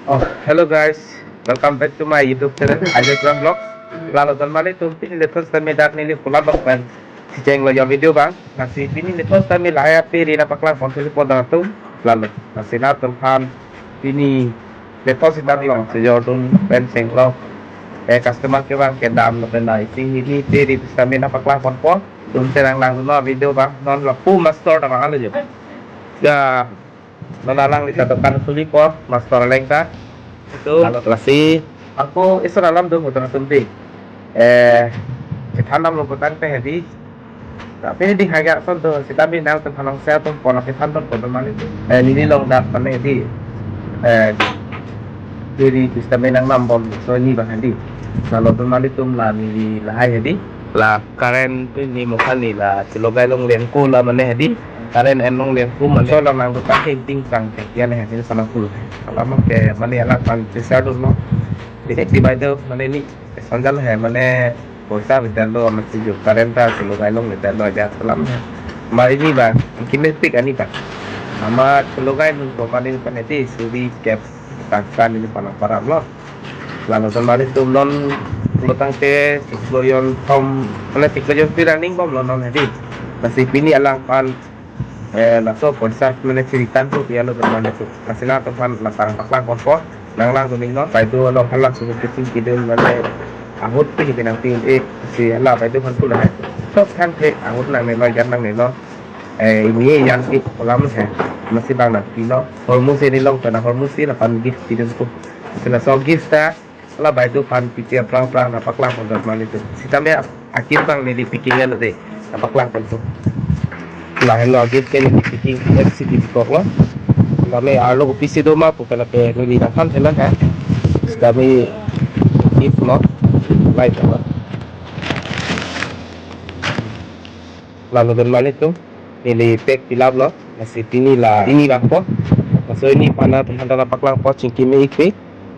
Oh, hello guys. Welcome back to my YouTube channel, Ajay Pram Vlog. Lalu kembali tuh ini lepas kami dak nili pulang bang. Si ceng lo yang video bang. Nasi ini lepas kami layar piri na paklan konsil podang tu. Lalu nasi na tempat ini lepas si tadi bang sejauh pen ceng lo. Customer ke bang ke dam lo penai. Ini piri kami na paklan konpon. Tum terang lang lo video bang. Non lo pu master bang alo je. Ya, nanalang di catatan sulit kok master lengkap itu kalau klasik aku isu dalam dong udah penting kita nam lo bukan teh di tapi di harga son tuh kita binang tentang saya tuh pola kita tuh pada mana itu ini lo dak mana di jadi kita binang nam bom so ini bang di kalau tuh mana itu melani di lahai di lah karen ini mukan nih lah cilogai long lengku lah mana di karen enong lengku mana so lo nang tuh pakai ting kang teh dia nih ini salah puluh kalau mau ke mana lah kan saya dulu di baca mana ini sanjal hai mana poisa vitallo masih juga karenta silo kailong vitallo aja selam mari ini bang kinetik ani bang nama silo kailong kemarin kan itu suri cap takkan ini panah parah loh lalu kemarin tuh non lutang ke sikloyon tom mana sikloyon running bom lo non hedi masih pini alang pan laso poisa mana cerita tuh dia lo kemarin tuh masih nak tempat latang paklang konfor nang lang kuning no pa itu lo halak sudah kecil gitu mana angut tuh jadi nanti si lah pa itu kan pula so kan ke angut nang nelo jan nang nelo ini yang itu lama sih masih bang nanti no hormus ini long karena hormus sih lapan gift tidak cukup setelah so gift ta lah pa itu pan pikir perang perang napak lang untuk mana itu si tambe akhir bang nih dipikirnya nanti napak lang itu lah lo gift kan dipikir FC di kok kami alo PC doma po kala pe nuli na kan telan ha kami if not light apa lalu bermain itu nili pek pilab lo masih ini bang po masih ini pana penanda paklang po cingki me ikpe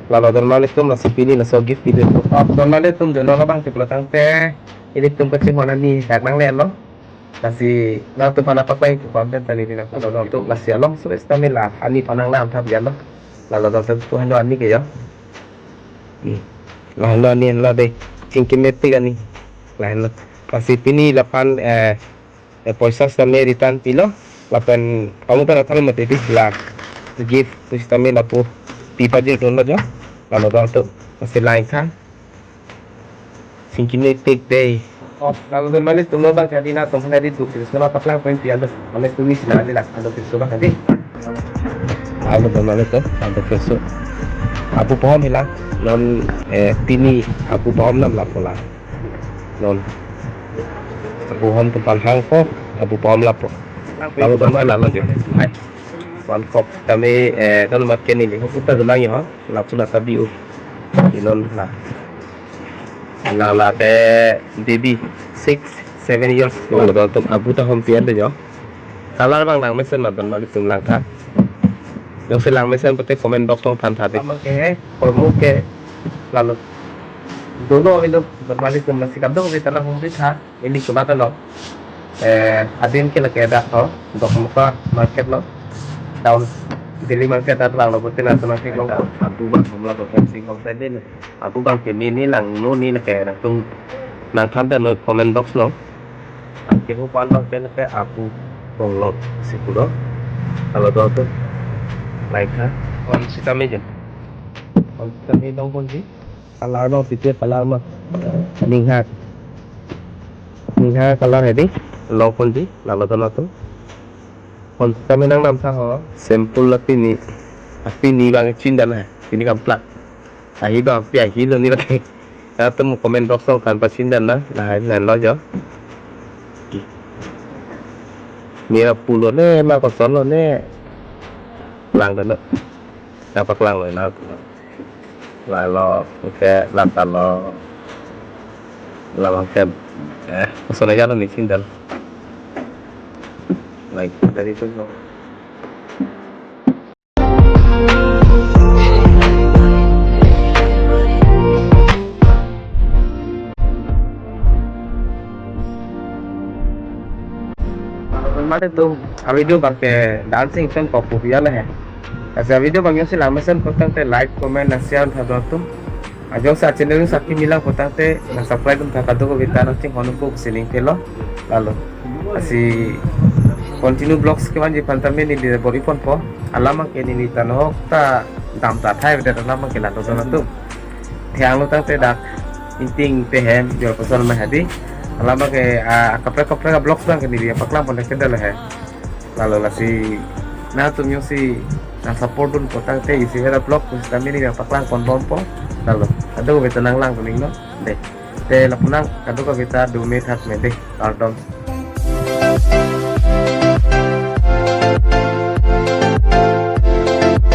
lalu bermain itu masih pini na so gift itu bermain itu jono lo bang tepelotang teh ini tum kecil mana nih kadang lihat lo kasi na tu pana papai ko pampen tani ni ko no to kasi along so esta mila ani panang nam thap ya lo la lo to tu hano ani ke yo la lo ani la de inkimetti ani la lo kasi pini la pan poisa sta meritan pilo la pen kamu kan atal mate di la to give to sta me la po pipa je don lo jo la lo to kasi lain kan inkimetti de oh, lalu kembali tunggu bang jadi na tunggu dari itu terus nama paklang poin piala oleh tulis na ada ada terus bang jadi lalu kembali tuh ada terus aku paham hilang non tini aku paham nam lah pola non aku paham tentang hangko aku paham lah po lalu kembali lalu je hai one cup kami kalau makan ini kita dulu ya lah pula tadi non lah là cái baby 6 7 years old rồi tụi abu ta hôm tiền đấy nhở kalau bang lang mesen mà bang mà tụi lang thắt nếu phải lang mesen có thể comment box trong phần thắt đấy okay por muke lalu dulu itu berbalik ke masih kadang kita lang home thắt ini cuma kan lo adin kita kayak ho untuk muka market lo down Dili market at lang labutin natin ang siklong aku bang kumula ko kung siklong sa din aku bang kini lang nuni na kaya tung nang kanta no comment box lo ang kiko pan bang kaya kaya aku kong lot siguro kalau to like ha on si kami dyan on si kami dong kung si alarma fitir alarma ningha kalar hedi lo kung si lalo to còn kami nang nam sa ho simple la pini bang cinta na pini kamplat ahi ba pi ahi lo ni ba temu komen box so kan pacinda na lo jo mira pulo ne ma ko son lo ne lang da na dapat lang lo na la lo ke la ta lo la bang ke so na ya lo ni cinta like dari itu no kemarin tuh video pakai dancing kan populer lah ya Asa video bang yung sila masan potang te like, comment, na share thadon tum. Ajong sa channel yung sakti milang potang te na subscribe tum thakado ko kita nating honong ko siling telo. Lalo. Asi continue vlogs ke man jipan tamen ni di boripon po. Alamang ke ni tanok ta dam ta thai beda alamang ke lato sana tum. Thiang lo tang te dak inting te hem jor pasal ma hadi. Alamang ke kapre vlogs bang ke ni dia paklang pon ke dal hai. Lalu lasi na tum yung si na support dun potang te isi hera blog kus kami ni paklang kon bompo lalu ado kita nang lang kuning no de te lapunang kado ka kita 2 menit hat me de karton